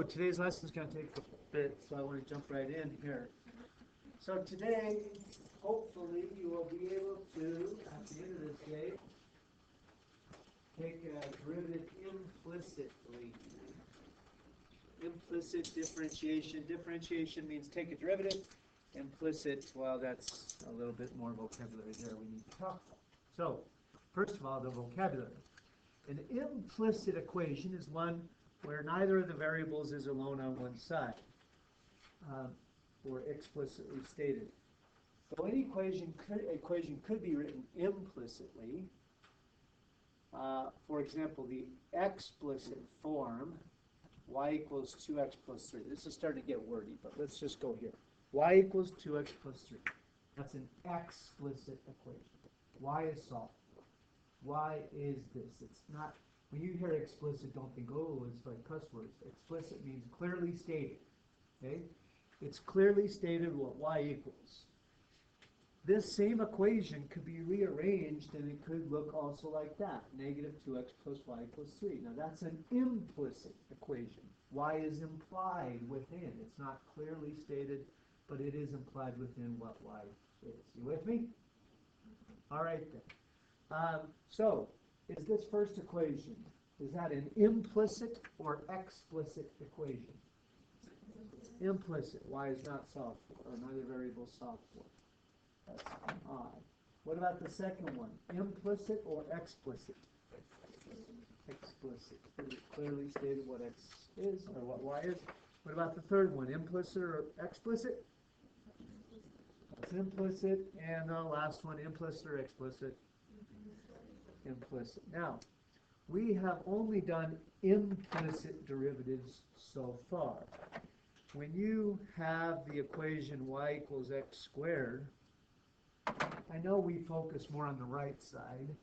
today's lesson is going to take a bit, so I want to jump right in here. So today, hopefully, you will be able to, at the end of this day, take a derivative implicitly. Implicit differentiation. Differentiation means take a derivative. Implicit, well, that's a little bit more vocabulary there we need to talk about. So, first of all, the vocabulary. An implicit equation is one where neither of the variables is alone on one side, or explicitly stated. So any equation could be written implicitly. For example, the explicit form, y equals 2x plus 3. This is starting to get wordy, but let's just go here. Y equals 2x plus 3. That's an explicit equation. Y is solved. Y is this. It's not, when you hear explicit, don't think, oh, it's like cuss words. Explicit means clearly stated. Okay? It's clearly stated what y equals. This same equation could be rearranged and it could look also like that. Negative 2x plus y equals 3. Now that's an implicit equation. Y is implied within. It's not clearly stated, but it is implied within what y is. You with me? All right then. So, is this first equation, is that an implicit or explicit equation? Implicit. Y is not solved for, or neither variable solved for. That's odd. What about the second one? Implicit or explicit? Explicit. Is it clearly stated what x is or what y is? What about the third one? Implicit or explicit? It's implicit. And the last one, implicit or explicit? Implicit. Now, we have only done implicit derivatives so far. When you have the equation y equals x squared, I know we focus more on the right side,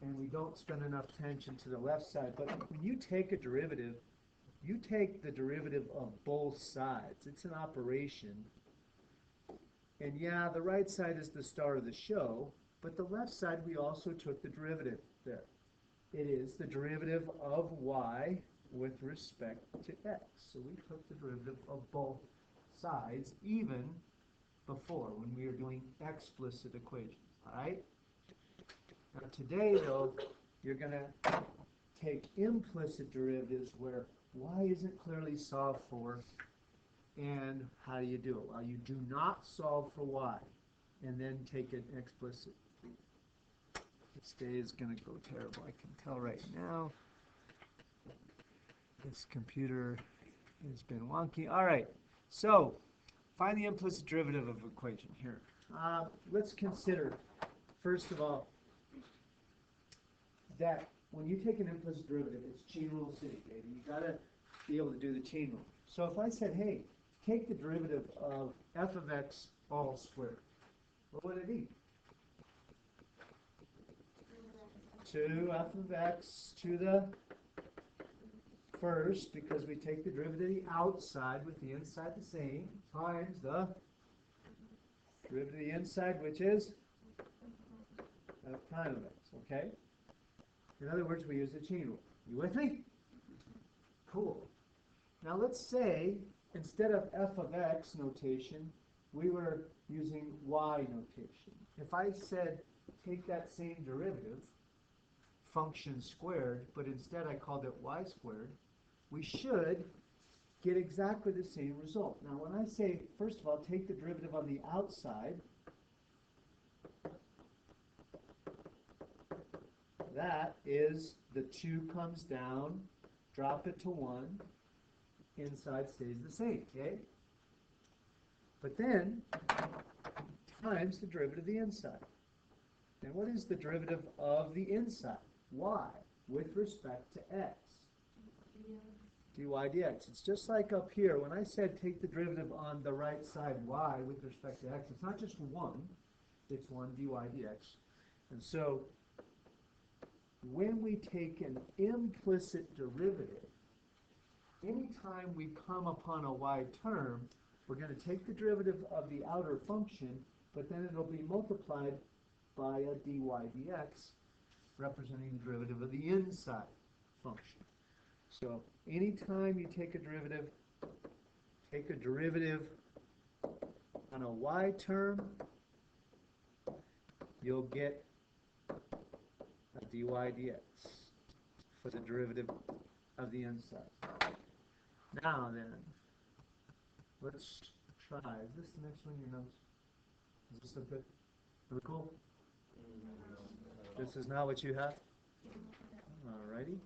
and we don't spend enough attention to the left side, but when you take a derivative, you take the derivative of both sides. It's an operation. And yeah, the right side is the star of the show, but the left side we also took the derivative there. It is the derivative of y with respect to x. So we took the derivative of both sides, even before when we were doing explicit equations. All right? Now today, though, you're going to take implicit derivatives where y isn't clearly solved for. And how do you do it? Well, you do not solve for y and then take it explicit. This day is going to go terrible. I can tell right now. This computer has been wonky. All right. So, find the implicit derivative of equation here. Let's consider, first of all, that when you take an implicit derivative, it's chain rule city, baby. You got to be able to do the chain rule. So if I said, hey, take the derivative of f of x all squared, what would it be? 2 f of x to the first, because we take the derivative of the outside with the inside the same, times the derivative of the inside, which is f prime of x, okay? In other words, we use the chain rule. You with me? Cool. Now let's say, instead of f of x notation, we were using y notation. If I said, take that same derivative, function squared, but instead I called it y squared, we should get exactly the same result. Now when I say, first of all, take the derivative on the outside, that is the 2 comes down, drop it to 1, inside stays the same, okay? But then, times the derivative of the inside. And what is the derivative of the inside? Y, with respect to x. dy dx. It's just like up here. When I said take the derivative on the right side, y, with respect to x, it's not just 1. It's 1 dy dx. And so, when we take an implicit derivative, anytime we come upon a y term, we're going to take the derivative of the outer function, but then it'll be multiplied by a dy dx, representing the derivative of the inside function. So anytime you take a derivative on a y term, you'll get a dy dx for the derivative of the inside. Now then, let's try. Is this the next one, your notes? Is this look good? Are we cool? This is not what you have? Alrighty.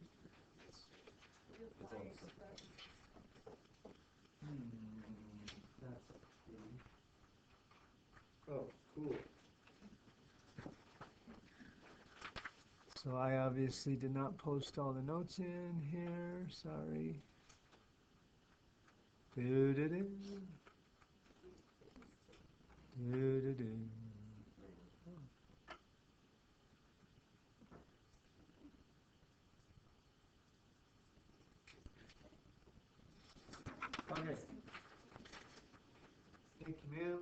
Oh, cool. So I obviously did not post all the notes in here. Sorry. Do-do-do. Do-do-do. Okay. Thank you, ma'am.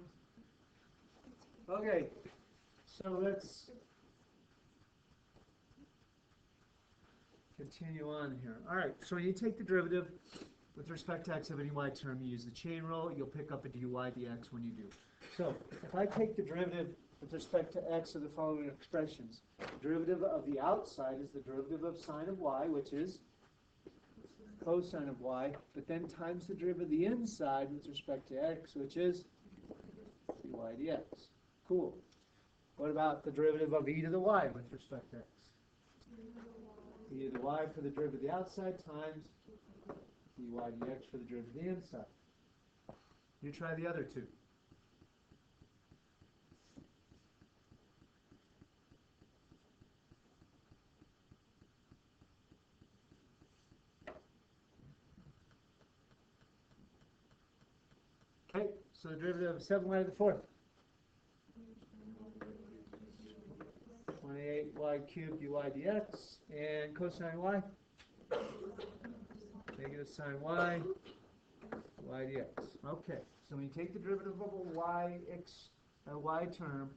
Okay, so let's continue on here. All right, so when you take the derivative with respect to x of any y term, you use the chain rule, you'll pick up a dy dx when you do. So if I take the derivative with respect to x of the following expressions, the derivative of the outside is the derivative of sine of y, which is cosine of y, but then times the derivative of the inside with respect to x, which is dy dx. Cool. What about the derivative of e to the y with respect to x? E to the y for the derivative of the outside times dy dx for the derivative of the inside. You try the other two. Okay, so the derivative of 7y to the fourth. 28y cubed dy dx, and cosine y, negative sine y, y dx. Okay, so when you take the derivative of a y term,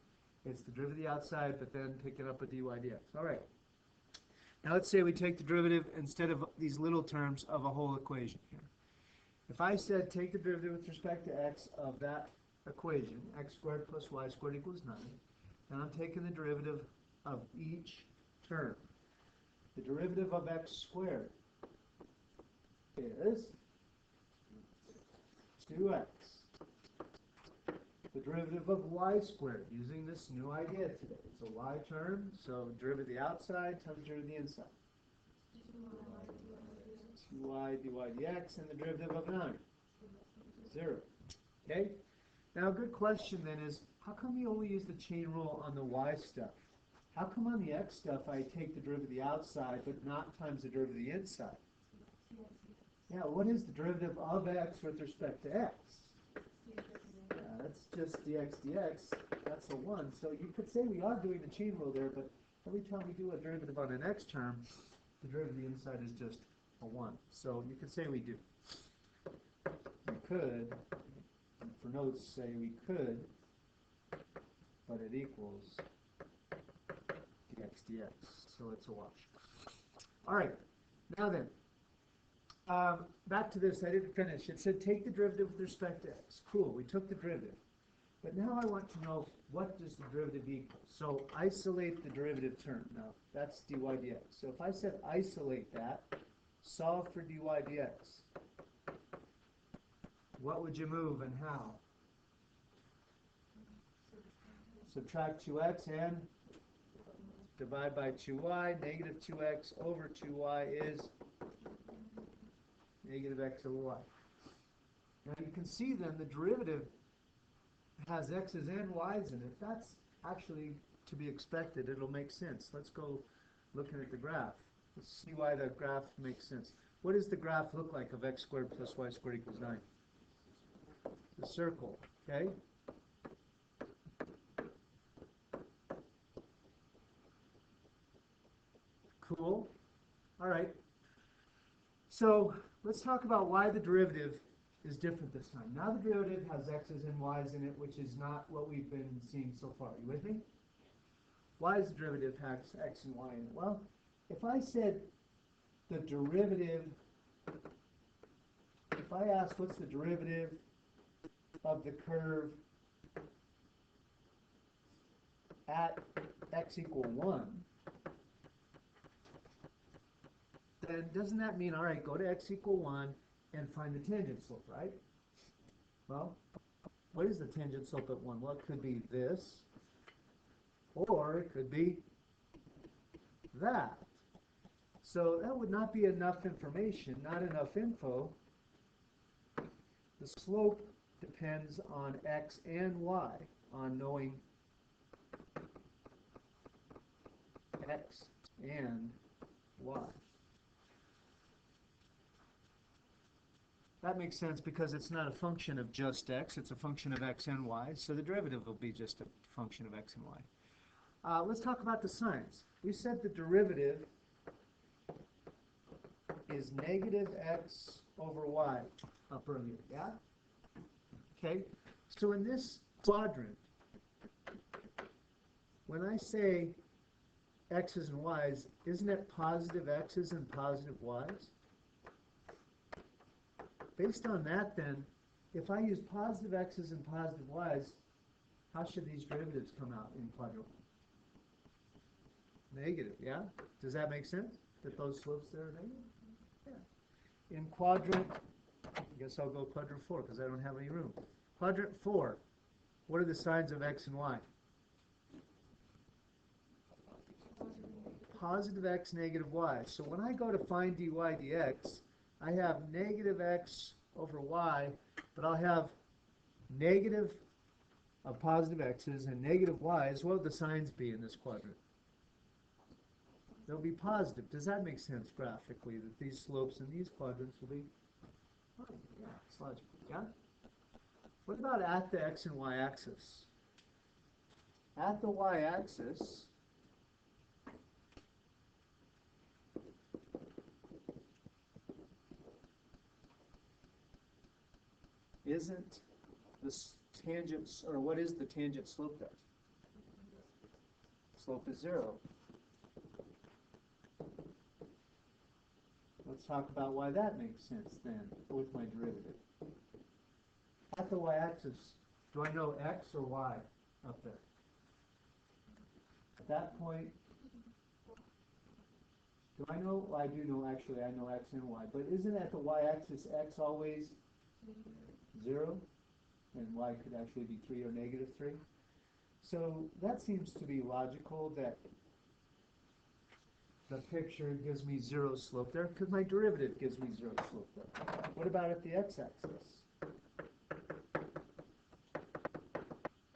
it's the derivative of the outside, but then pick it up a dy dx. All right. Now let's say we take the derivative instead of these little terms of a whole equation here. If I said take the derivative with respect to x of that equation, x squared plus y squared equals 9, then I'm taking the derivative of each term. The derivative of x squared is 2x. The derivative of y squared, using this new idea today. It's a y term, so derivative of the outside times derivative of the inside. 2y dy dx, and the derivative of 9. 0. Okay? Now a good question then is, how come you only use the chain rule on the y stuff? How come on the x stuff I take the derivative of the outside, but not times the derivative of the inside? Yeah, what is the derivative of x with respect to x? That's just dx dx. That's a 1. So you could say we are doing the chain rule there, but every time we do a derivative on an x term, the derivative of the inside is just a 1. So you could say we do. We could, for notes, say we could, but it equals dx dx. So it's a wash. All right. Now then, back to this. I didn't finish. It said take the derivative with respect to x. Cool. We took the derivative. But now I want to know, what does the derivative equal? So isolate the derivative term. Now, that's dy dx. So if I said isolate that, solve for dy dx, what would you move and how? Subtract 2x and divide by 2y. Negative 2x over 2y is negative x over y. Now you can see then the derivative has x's and y's in it. That's actually to be expected. It'll make sense. Let's go looking at the graph. Let's see why the graph makes sense. What does the graph look like of x squared plus y squared equals 9? The circle, okay? Cool. All right. So let's talk about why the derivative is different this time. Now the derivative has x's and y's in it, which is not what we've been seeing so far. You with me? Why does the derivative have x and y in it? Well, if I said the derivative if I ask what's the derivative of the curve at x equal 1, then doesn't that mean, all right, go to x equal 1 and find the tangent slope, right? Well, what is the tangent slope at 1? Well, it could be this, or it could be that. So that would not be enough information, not enough info. The slope depends on x and y, on knowing x and y. That makes sense because it's not a function of just x, it's a function of x and y, so the derivative will be just a function of x and y. Let's talk about the signs. We said the derivative is negative x over y up earlier, yeah? Okay, so in this quadrant, when I say x's and y's, isn't it positive x's and positive y's? Based on that, then, if I use positive x's and positive y's, how should these derivatives come out in quadrant 1? Negative, yeah? Does that make sense? That those slopes there are negative? Yeah. In quadrant, I guess I'll go quadrant 4 because I don't have any room. Quadrant 4, what are the signs of x and y? Positive x, negative y. So when I go to find dy dx, I have negative x over y, but I'll have negative of positive x's and negative y's. What would the signs be in this quadrant? They'll be positive. Does that make sense graphically, that these slopes in these quadrants will be positive? Yeah, it's logical. Yeah? What about at the x and y axis? At the y-axis, isn't this tangent, or what is the tangent slope there? Slope is 0. Let's talk about why that makes sense then with my derivative. At the y-axis, do I know x or y up there? At that point, do I know? Well, I do know, actually, I know x and y, but isn't at the y-axis x always 0? And y could actually be 3 or negative 3. So that seems to be logical that the picture gives me 0 slope there because my derivative gives me 0 slope there. What about at the x-axis?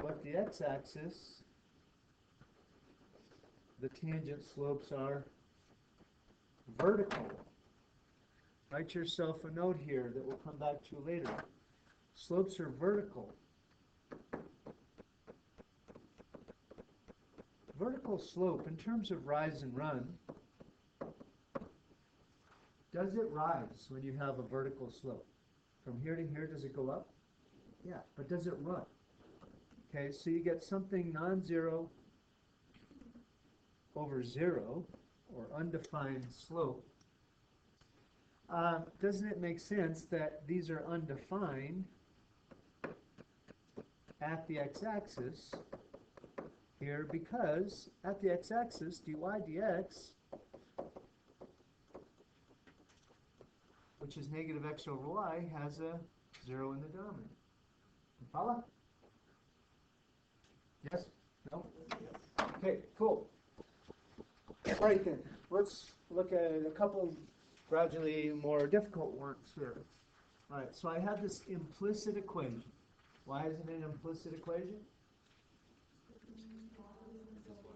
Well, at the x-axis, the tangent slopes are vertical. Write yourself a note here that we'll come back to later. Slopes are vertical. Vertical slope, in terms of rise and run, does it rise when you have a vertical slope? From here to here, does it go up? Yeah, but does it run? Okay, so you get something non-zero over 0, or undefined slope. Doesn't it make sense that these are undefined at the x-axis here, because at the x-axis, dy dx, which is negative x over y, has a 0 in the denominator. Follow? Yes? No? Okay, cool. All right then, let's look at a couple gradually more difficult ones here. All right, so I have this implicit equation. Why is it an implicit equation?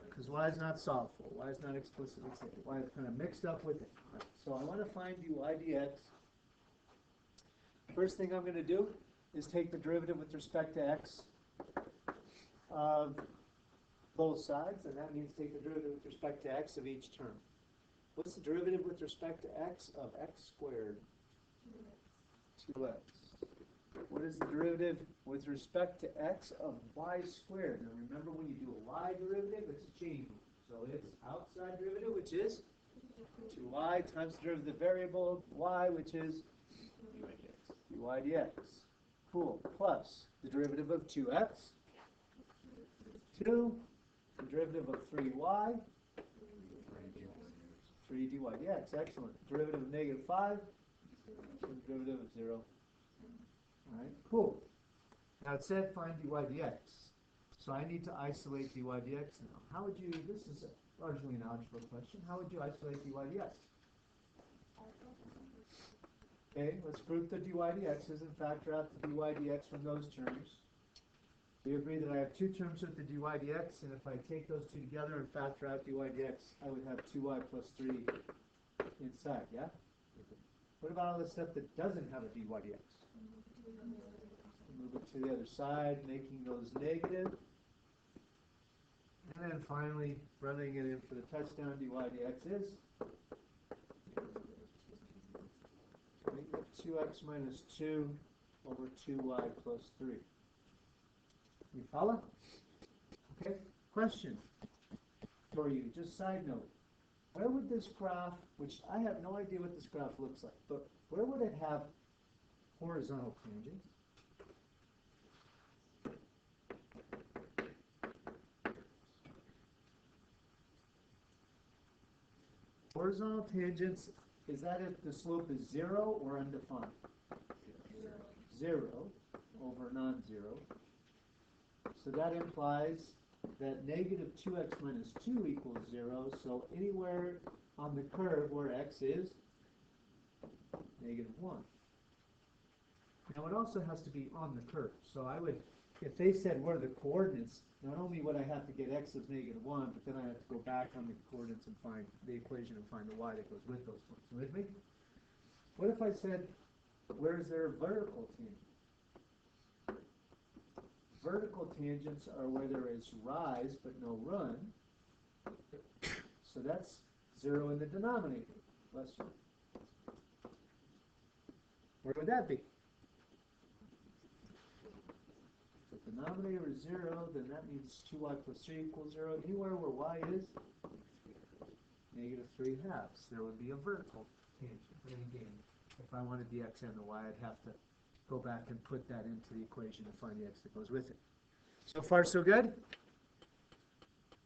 Because y is not solvable. Y is not explicitly stated. Y is kind of mixed up with it. Right, so I want to find dy dx. First thing I'm going to do is take the derivative with respect to x of both sides, and that means take the derivative with respect to x of each term. What's the derivative with respect to x of x squared? 2x. What is the derivative with respect to x of y squared? Now remember, when you do a y derivative, it's changing. So it's outside derivative, which is 2y times the derivative of the variable y, which is dy dx. Cool. Plus the derivative of 2x, 2, the derivative of 3y, 3 dy dx. Excellent. Derivative of negative 5, and derivative of 0. All right, cool. Now it said find dy dx. So I need to isolate dy dx now. How would you, this is largely an algebra question, how would you isolate dy dx? Okay, let's group the dy dx's and factor out the dy dx from those terms. We agree that I have two terms with the dy dx, and if I take those two together and factor out dy dx, I would have 2y plus 3 inside, yeah? What about all the stuff that doesn't have a dy dx? Move it to the other side, making those negative. And then finally, running it in for the touchdown, dy dx is 2x minus 2 over 2y plus 3. You follow? Okay, question for you, just side note. Where would this graph, which I have no idea what this graph looks like, but where would it have horizontal tangents? Horizontal tangents, is that if the slope is 0 or undefined? 0 over non-zero. So that implies that negative 2x minus 2 equals 0. So anywhere on the curve where x is negative 1. Now it also has to be on the curve. So I would, if they said where are the coordinates, not only would I have to get x as negative 1, but then I have to go back on the coordinates and find the equation and find the y that goes with those points. You with me? What if I said, where's their vertical tangent? Vertical tangents are where there is rise but no run. So that's 0 in the denominator. Less 1. Where would that be? If the denominator is 0, then that means 2y plus 3 equals 0. Anywhere where y is negative 3 halves, there would be a vertical tangent. And again, if I wanted the x and the y, I'd have to go back and put that into the equation and find the x that goes with it. So far, so good?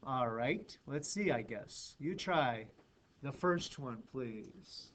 All right, let's see, I guess. You try the first one, please.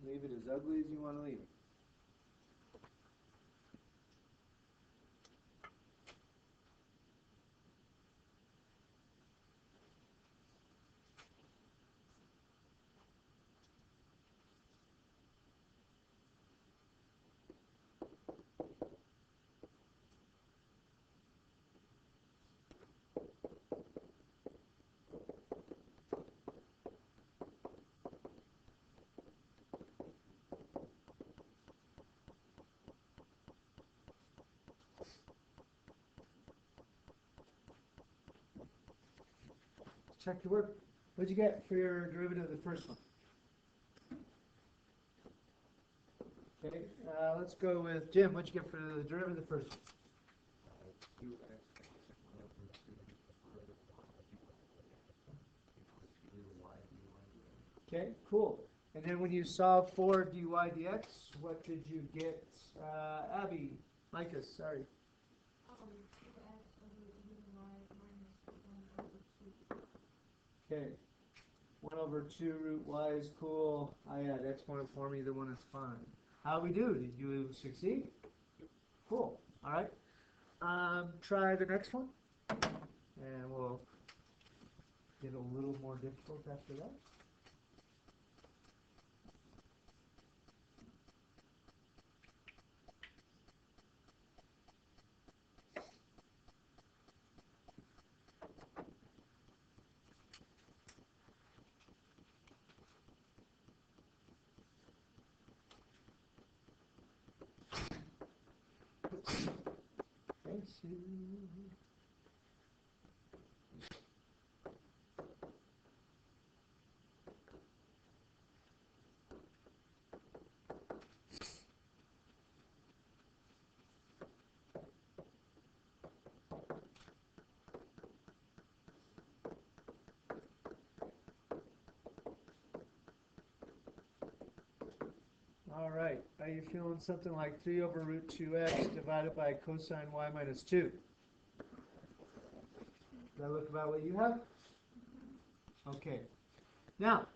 Leave it as ugly as you want to leave it. Check your work. What'd you get for your derivative of the first one? Okay, let's go with Jim. What'd you get for the derivative of the first one? Okay, cool. And then when you solve for dy dx, what did you get? Abby, Micah, sorry. Okay. 1 over 2 root y is cool. I had exponent form, either one is fine. How we do? Did you succeed? Cool. All right. Try the next one. And we'll get a little more difficult after that. Thank you. All right, are you feeling something like 3 over root 2x divided by cosine y minus 2? Does that look about what you have? Okay. Now,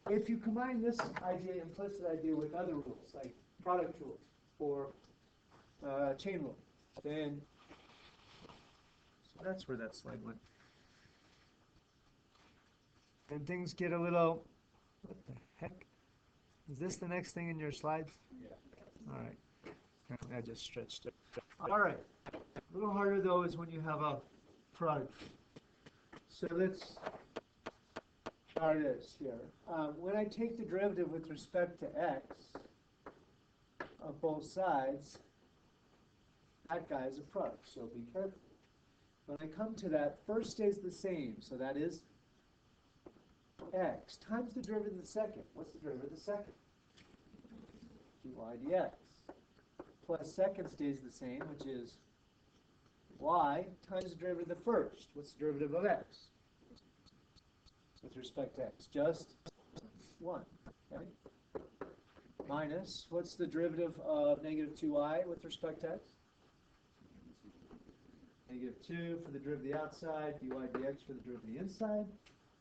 if you combine this idea, implicit idea, with other rules, like product rules or chain rule, then so that's where that slide went. And things get a little, what the heck? Is this the next thing in your slides? Yeah. All right. I just stretched it. All right. A little harder, though, is when you have a product. So let's try this here. When I take the derivative with respect to x of both sides, that guy is a product, so be careful. When I come to that, first stays the same, so that is x times the derivative of the second. What's the derivative of the second? dy dx. Plus second stays the same, which is y times the derivative of the first. What's the derivative of x? With respect to x, just 1. Okay? Minus, what's the derivative of negative 2y with respect to x? Negative 2 for the derivative of the outside, dy dx for the derivative of the inside.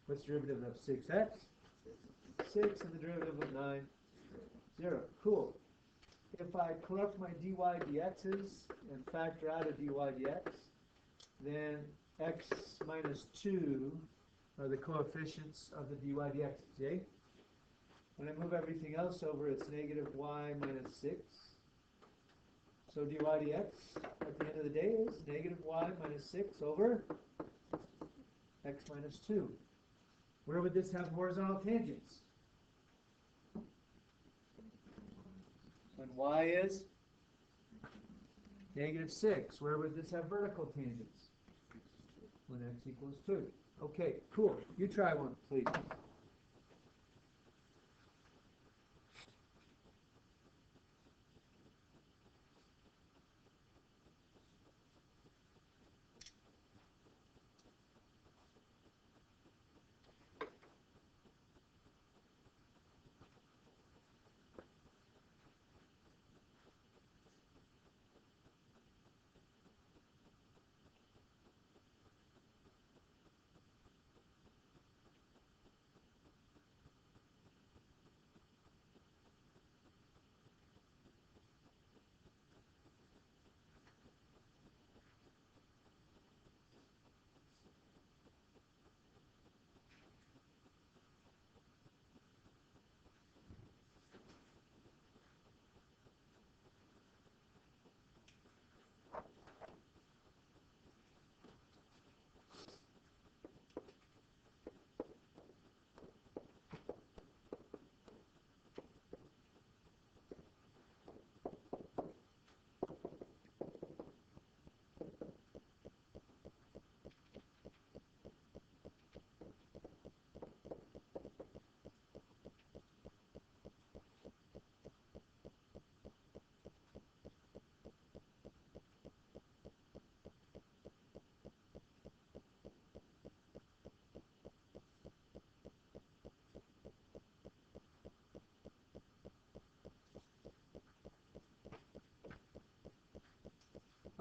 What's the derivative of 6x? 6, and the derivative of 9, 0. Cool. If I correct my dy dx's and factor out a dy dx, then x minus 2 are the coefficients of the dy dx. Okay? When I move everything else over, it's negative y minus 6. So dy dx at the end of the day is negative y minus 6 over x minus 2. Where would this have horizontal tangents? When y is negative 6. Where would this have vertical tangents? When x equals 2. Okay, cool. You try one, please.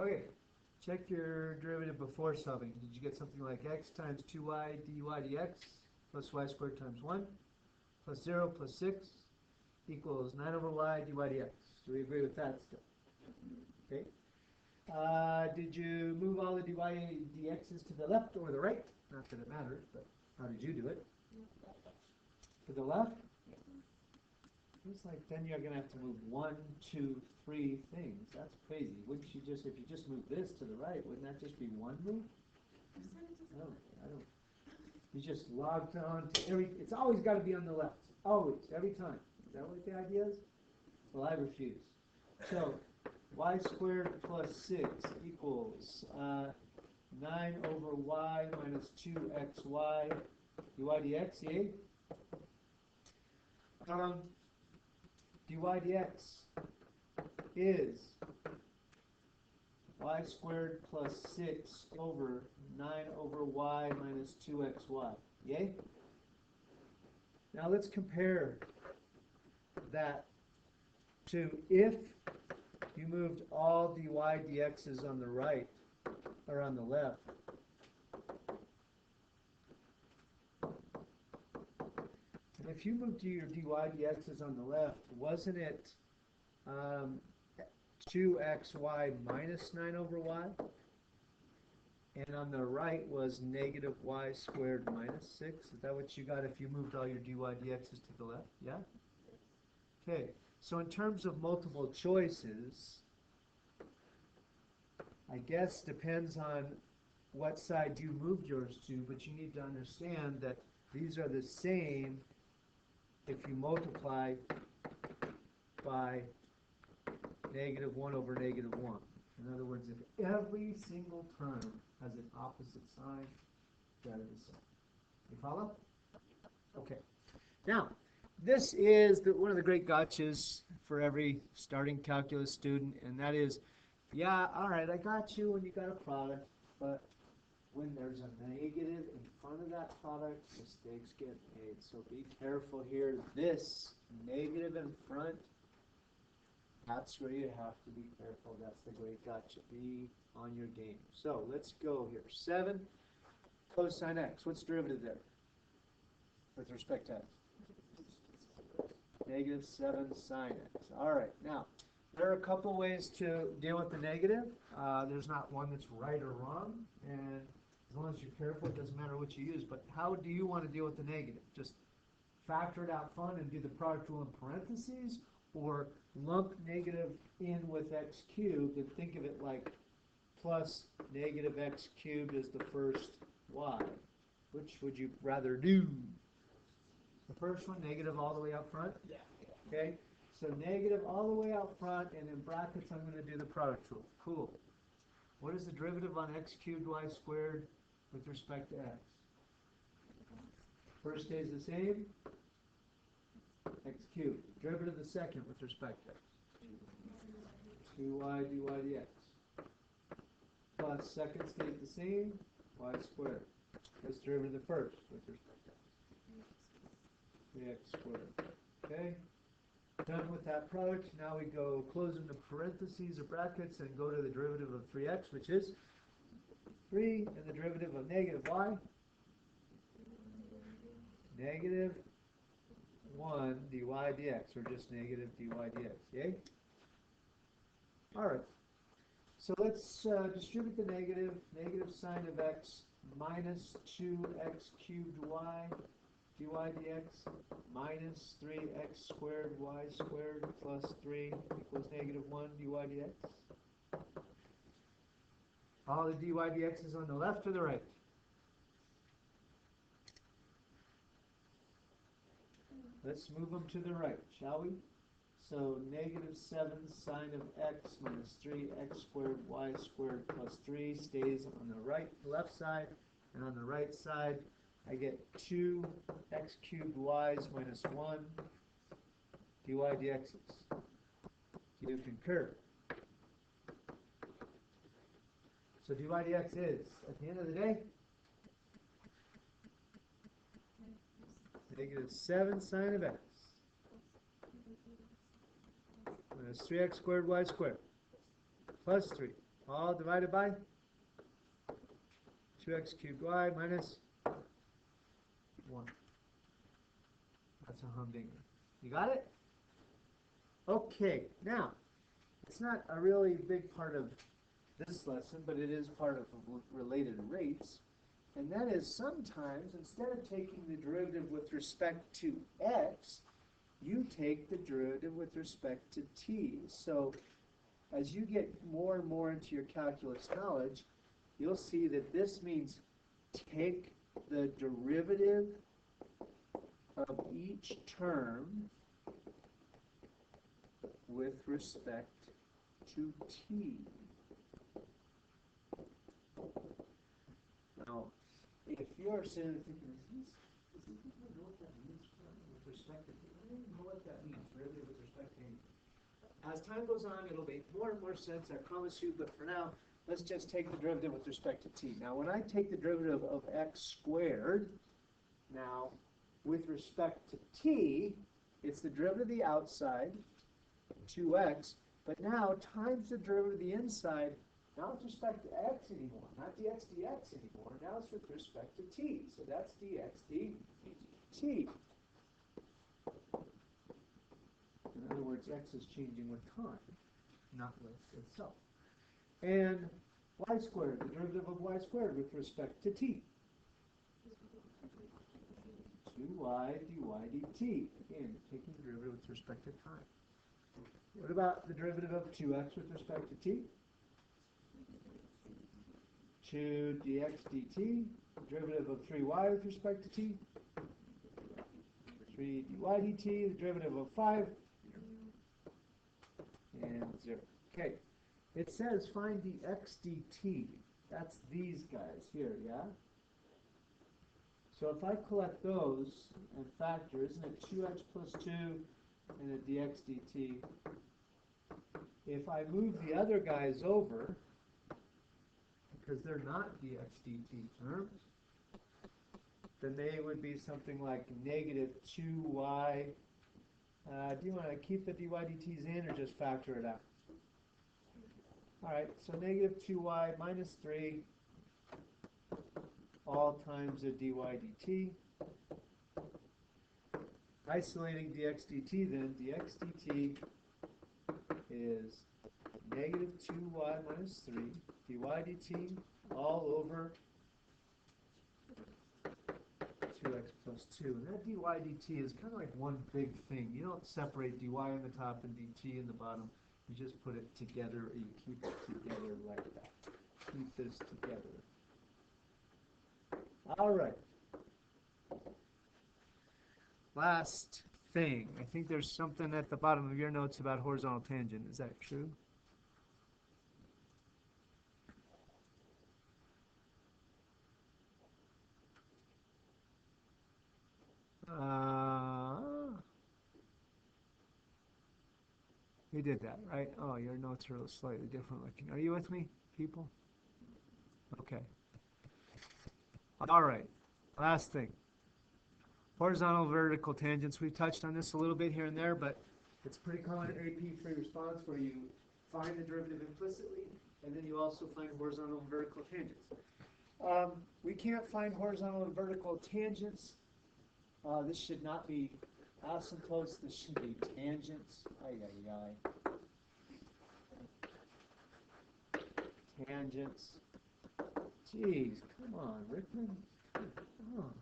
Okay, check your derivative before solving. Did you get something like x times 2y dy dx plus y squared times 1 plus 0 plus 6 equals 9 over y dy dx? Do we agree with that still? Okay. Did you move all the dy dx's to the left or the right? Not that it matters, but How did you do it? To the left? It's like then you're going to have to move 1, 2, 3 things. That's crazy. Wouldn't you just, if you just move this to the right, wouldn't that just be one move? No, I don't. You just logged on to every, it's always got to be on the left. Always, every time. Is that what the idea is? Well, I refuse. So, y squared plus 6 equals 9 over y minus 2xy dy dx, yay? Dy dx is y squared plus 6 over 9 over y minus 2xy. Yay? Now let's compare that to if you moved all dy dx's on the right or on the left. And if you moved your dy dx's on the left, wasn't it 2xy minus 9 over y? And on the right was negative y squared minus 6. Is that what you got if you moved all your dy dx's to the left? Yeah? Okay, so in terms of multiple choices, I guess depends on what side you moved yours to, but you need to understand that these are the same if you multiply by negative 1 over negative 1. In other words, if every single term has an opposite sign, that is the same. You follow? Okay. Now, this is one of the great gotchas for every starting calculus student, and that is, yeah, all right, I got you when you got a product, but when there's a negative in front of that product, mistakes get made. So be careful here. This negative in front, that's where you have to be careful. That's the great gotcha. Be on your game. So let's go here. 7 cosine x. What's derivative there with respect to x? Negative 7 sine x. All right. Now, there are a couple ways to deal with the negative. There's not one that's right or wrong. And as long as you're careful, it doesn't matter what you use. But how do you want to deal with the negative? Just factor it out front and do the product rule in parentheses, or lump negative in with x cubed and think of it like plus negative x cubed is the first y. Which would you rather do? The first one, negative all the way out front? Yeah. Okay, so negative all the way out front, and in brackets I'm going to do the product rule. Cool. What is the derivative on x cubed y squared with respect to x? First stays the same, x cubed. Derivative of the second with respect to x. 2y dy dx. Plus second stays the same, y squared. That's derivative of the first with respect to x. 3x squared. Okay? Done with that product. Now we go close in the parentheses or brackets and go to the derivative of 3x, which is 3, and the derivative of negative y. Negative 1 dy dx, or just negative dy dx. Yay? All right. So let's distribute the negative. Negative sine of x minus 2x cubed y dy dx minus 3x squared y squared plus 3 equals negative 1 dy dx. All the dy dx is on the left or the right? Let's move them to the right, shall we? So negative 7 sine of x minus 3x squared y squared plus 3 stays on the left side, and on the right side I get 2x cubed y's minus 1 dy dx's. Do you concur? So dy dx is, at the end of the day, negative 7 sine of x minus 3x squared y squared plus 3, all divided by 2x cubed y minus 1. That's a humdinger. You got it? Okay, now, it's not a really big part of this lesson, but it is part of related rates. And that is sometimes, instead of taking the derivative with respect to x, you take the derivative with respect to t. So as you get more and more into your calculus knowledge, you'll see that this means take the derivative of each term with respect to t. Now, if you're sitting there thinking, does this know what that means with respect to t? I don't even know what that means, derivative with respect to anything. As time goes on, it'll make more and more sense, I promise you, but for now, let's just take the derivative with respect to t. Now, when I take the derivative of x squared, now, with respect to t, it's the derivative of the outside, 2x, but now times the derivative of the inside, not with respect to x anymore, not dx dx anymore, now it's with respect to t. So that's dx dt. In other words, x is changing with time, not with itself. And y squared, the derivative of y squared with respect to t. 2y dy dt. Again, taking the derivative with respect to time. What about the derivative of 2x with respect to t? 2 dx dt. Derivative of 3y with respect to t. 3 dy dt. The derivative of 5. And 0. Okay. It says find the x dt. That's these guys here, yeah? So if I collect those and factor, isn't it 2x plus 2 and a dx dt? If I move the other guys over, because they're not dx dt terms, then they would be something like negative 2y. Do you want to keep the dy dt's in or just factor it out? All right, so negative 2y minus 3 all times a dy dt. Isolating dx dt then, dx dt is negative 2y minus 3 dy dt all over 2x plus 2. And that dy dt is kind of like one big thing. You don't separate dy on the top and dt in the bottom. You just put it together, or you keep it together like that. Keep this together. All right. Last thing. I think there's something at the bottom of your notes about horizontal tangent. Is that true? You did that, right? Oh, your notes are slightly different looking. Are you with me, people? Okay. All right. Last thing. Horizontal, vertical tangents. We've touched on this a little bit here and there, but it's pretty common AP free response where you find the derivative implicitly, and then you also find horizontal and vertical tangents. We can't find horizontal and vertical tangents. This should not be asymptotes. This should be tangents. Tangents. Jeez, come on, Rickman. Come on.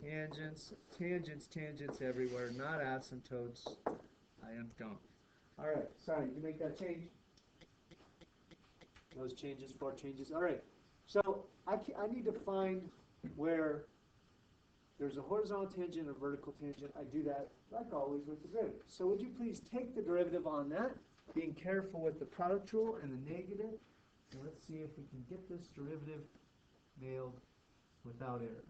Tangents everywhere, not asymptotes. I am dumb. All right, sorry, you make that change. Those changes, 4 changes. All right, so I need to find where there's a horizontal tangent and a vertical tangent. I do that, like always, with the derivative. So would you please take the derivative on that, being careful with the product rule and the negative, and let's see if we can get this derivative nailed without error.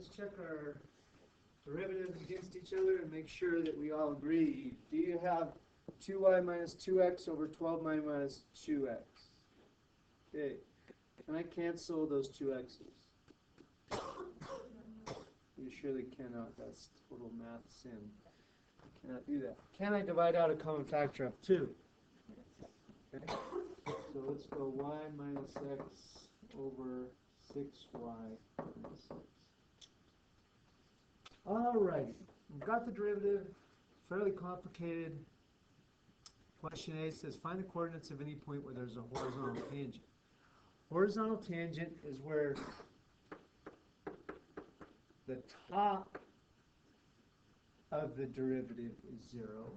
let's check our derivatives against each other and make sure that we all agree. Do you have 2y minus 2x over 12y minus 2x? Okay. Can I cancel those two x's? You surely cannot. That's total math sin. Cannot do that. Can I divide out a common factor of 2? Okay. So let's go y minus x over 6y minus x. Alrighty, we've got the derivative, fairly complicated. Question A says find the coordinates of any point where there's a horizontal tangent. Horizontal tangent is where the top of the derivative is 0.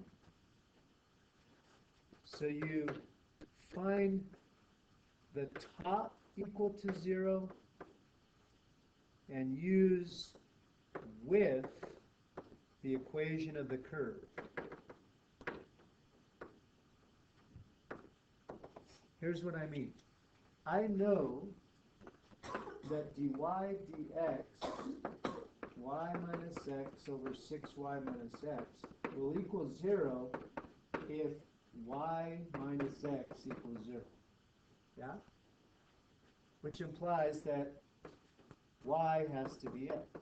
So you find the top equal to 0 and use with the equation of the curve. Here's what I mean. I know that dy dx, y minus x over 6y minus x, will equal 0 if y minus x equals 0. Yeah? Which implies that y has to be x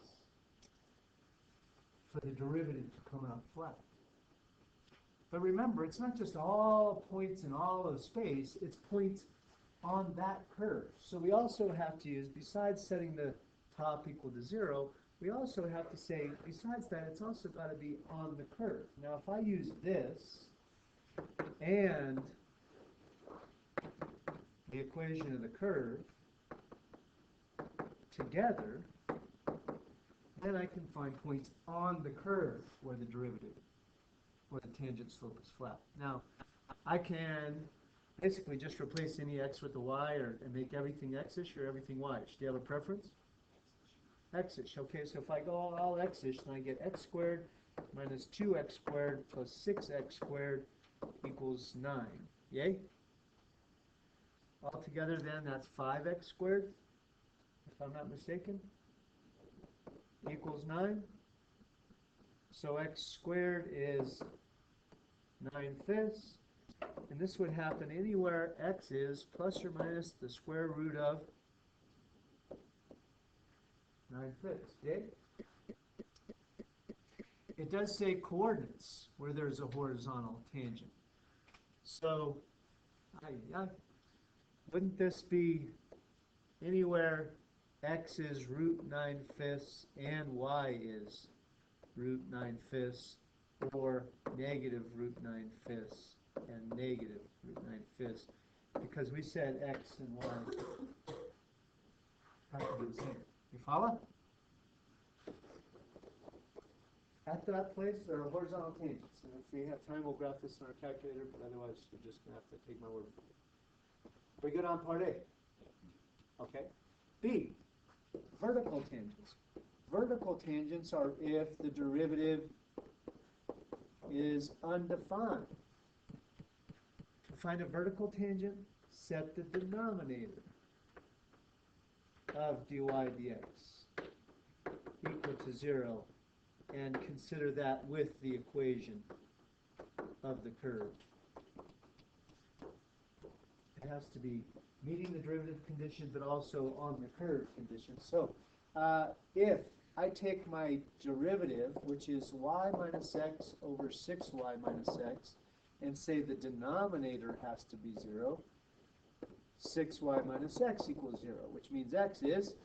for the derivative to come out flat. But remember, it's not just all points in all of space, it's points on that curve. So we also have to use, besides setting the top equal to 0, we also have to say, besides that, it's also got to be on the curve. Now, if I use this and the equation of the curve together, then I can find points on the curve where the derivative, where the tangent slope is flat. Now, I can basically just replace any x with a y and make everything x-ish or everything y-ish. Do you have a preference? X-ish. Okay, so if I go all x-ish, then I get x squared minus 2x squared plus 6x squared equals 9. Yay? Altogether then, that's 5x squared, if I'm not mistaken, equals 9. So x squared is 9/5. And this would happen anywhere x is plus or minus the square root of 9/5. Did? It does say coordinates where there's a horizontal tangent. So, wouldn't this be anywhere x is root 9/5 and y is root 9/5 or negative root 9/5 and negative root 9/5, because we said x and y have to be the same. You follow? At that place, there are horizontal tangents. And if we have time, we'll graph this in our calculator, but otherwise, you're just going to have to take my word for it. We're good on part A. Okay. B, vertical tangents. Vertical tangents are if the derivative is undefined. To find a vertical tangent, set the denominator of dy dx equal to 0 and consider that with the equation of the curve. It has to be meeting the derivative condition but also on the curve condition. So if I take my derivative, which is y minus x over 6y minus x, and say the denominator has to be 0, 6y minus x equals 0, which means x is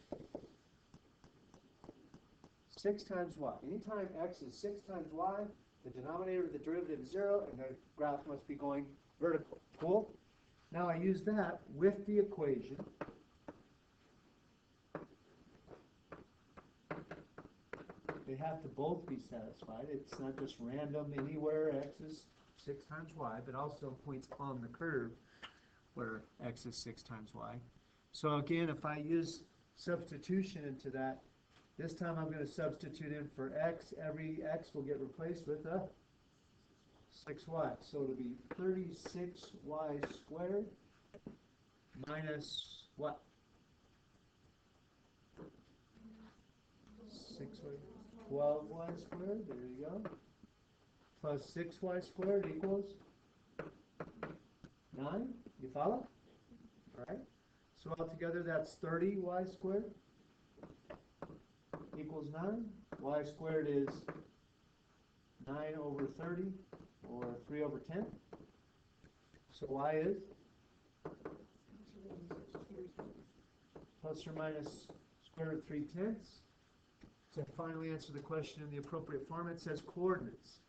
6 times y. Anytime x is 6 times y, the denominator of the derivative is 0, and the graph must be going vertical. Cool? Now I use that with the equation. They have to both be satisfied. It's not just random anywhere x is 6 times y, but also points on the curve where x is 6 times y. So again, if I use substitution into that, this time I'm going to substitute in for x. Every x will get replaced with a 6y. So it'll be 36y squared minus what? 6y, 12y squared, there you go, plus 6y squared equals 9. You follow? All right. So altogether, that's 30y squared equals 9. Y squared is 9 over 30, or 3 over 10. So y is plus or minus square root 3/10. To finally answer the question in the appropriate form, it says coordinates.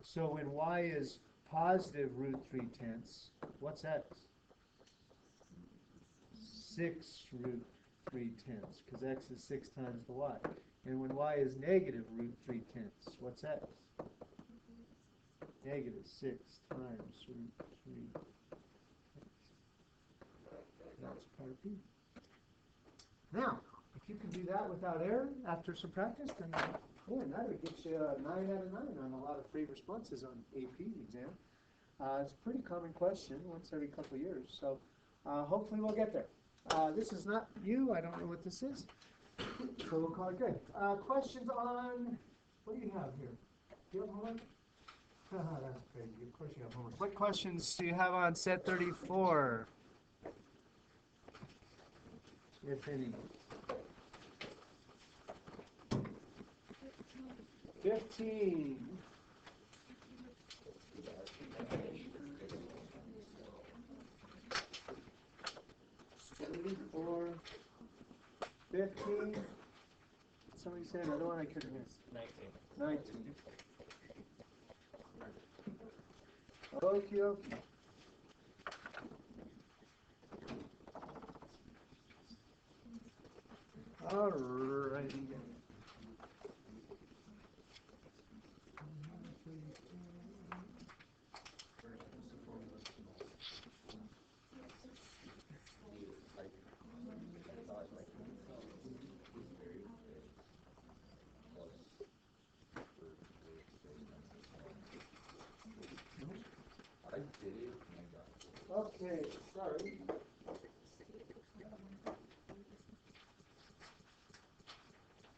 So when y is positive root 3/10, what's x? 6 root 3/10, because x is 6 times the y. And when y is negative root 3/10, what's x? Negative 6 times root 3. That's part B. Now, if you can do that without error after some practice, then boy, that would get you a 9 out of 9 on a lot of free responses on AP exam. It's a pretty common question once every couple of years, so hopefully we'll get there. This is not you. I don't know what this is, so we'll call it good. Questions on, what do you have here? Do you have homework? That's crazy. Of course you have homework. What questions do you have on set 34? If any. 15. 34. 15. Somebody said another one I couldn't miss. 19. Okie dokie. Alrighty. Okay, sorry.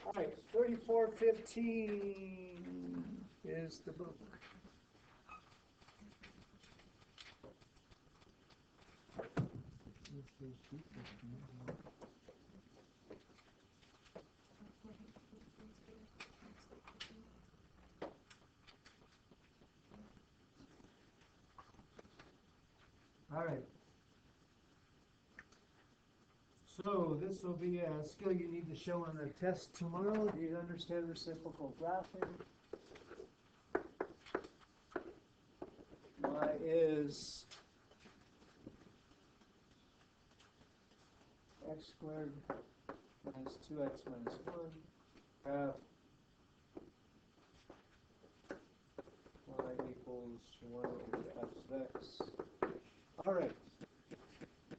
All right, 3415 is the book. All right. So this will be a skill you need to show on the test tomorrow. Do you understand reciprocal graphing? Y is x squared minus 2x minus 1 half y equals 1 over f of x. All right.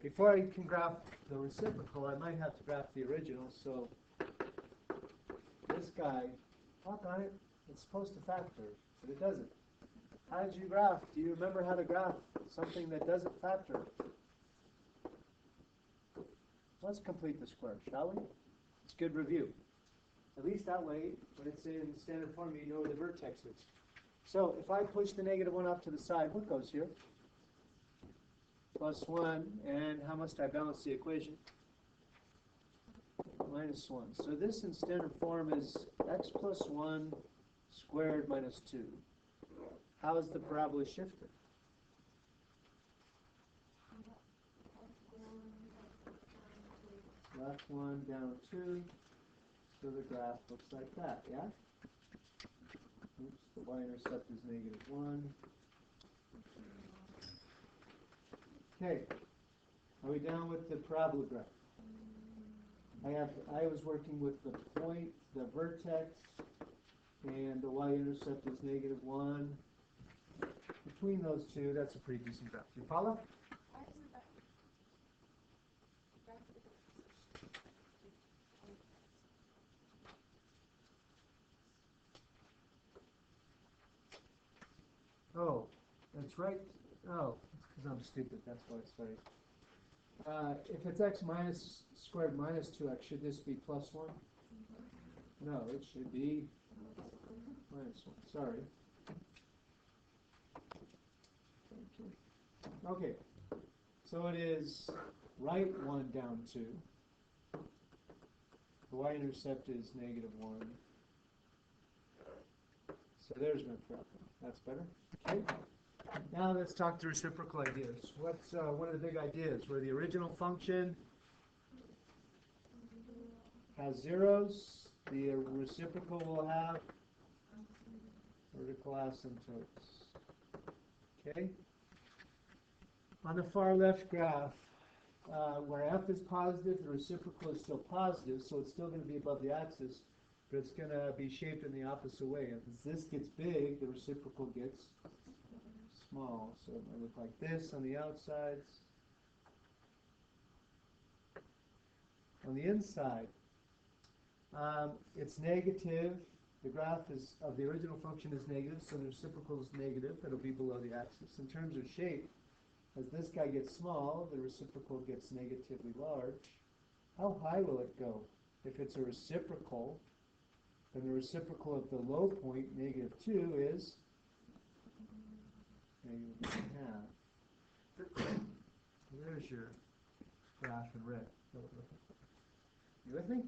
Before I can graph the reciprocal, I might have to graph the original. So this guy, fuck on it, it's supposed to factor, but it doesn't. How did you graph? Do you remember how to graph something that doesn't factor? Let's complete the square, shall we? It's good review. At least that way, when it's in standard form, you know where the vertex is. So if I push the negative 1 off to the side, what goes here? Plus 1, and how must I balance the equation? Minus 1. So this in standard form is x plus 1 squared minus 2. How is the parabola shifted? Left 1, down 2. So the graph looks like that, yeah? Oops, the y-intercept is negative 1. Okay, are we down with the parabola graph? I was working with the point, the vertex, and the y-intercept is negative 1. Between those two, that's a pretty decent graph. Do you follow? Oh, that's right. Oh, it's because I'm stupid. That's why it's right. If it's x minus squared minus 2x, should this be plus 1? No, it should be minus 1. Sorry. Okay. So it is right 1 down 2. The y-intercept is negative 1. So there's my problem. That's better. Okay. Now let's talk to reciprocal ideas. What's one of the big ideas? Where the original function has zeros, the reciprocal will have vertical asymptotes. Okay? On the far left graph, where f is positive, the reciprocal is still positive, so it's still going to be above the axis, but it's going to be shaped in the opposite way. As this gets big, the reciprocal gets small. So it might look like this on the outsides. On the inside, it's negative. The graph of the original function is negative, so the reciprocal is negative. It'll be below the axis. In terms of shape, as this guy gets small, the reciprocal gets negatively large. How high will it go? If it's a reciprocal, then the reciprocal of the low point, negative 2, is negative 1/2. There's your graph in red. You with me?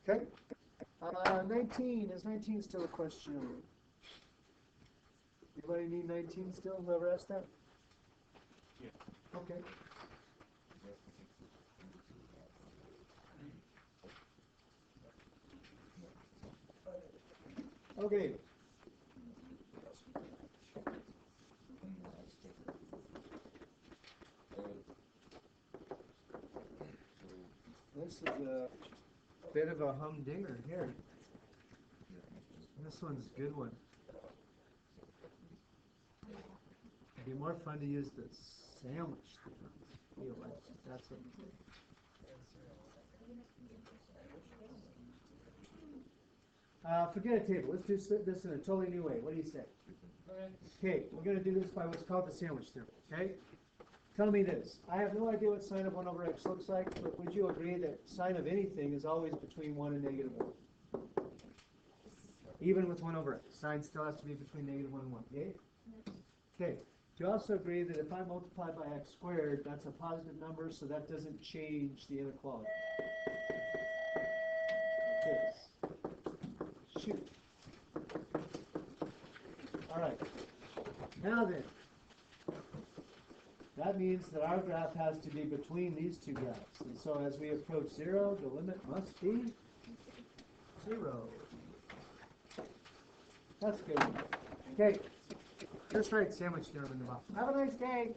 Okay. 19. Is 19 still a question? Anybody need 19 still? Whoever asked that? Yeah. Okay. Okay. This is a bit of a humdinger here. This one's a good one. It'd be more fun to use the sandwich thing. I feel like that's a forget a table. Let's do this in a totally new way. What do you say? Okay, we're going to do this by what's called the sandwich theorem. Okay? Tell me this. I have no idea what sine of 1 over x looks like, but would you agree that sine of anything is always between 1 and negative 1? Even with 1 over x. Sine still has to be between negative 1 and 1. Okay? Okay. Do you also agree that if I multiply by x squared, that's a positive number, so that doesn't change the inequality? Okay. Shoot. All right. Now then, that means that our graph has to be between these two graphs. And so as we approach 0, the limit must be 0. That's good. Okay. Just write sandwich theorem in the box. Have a nice day.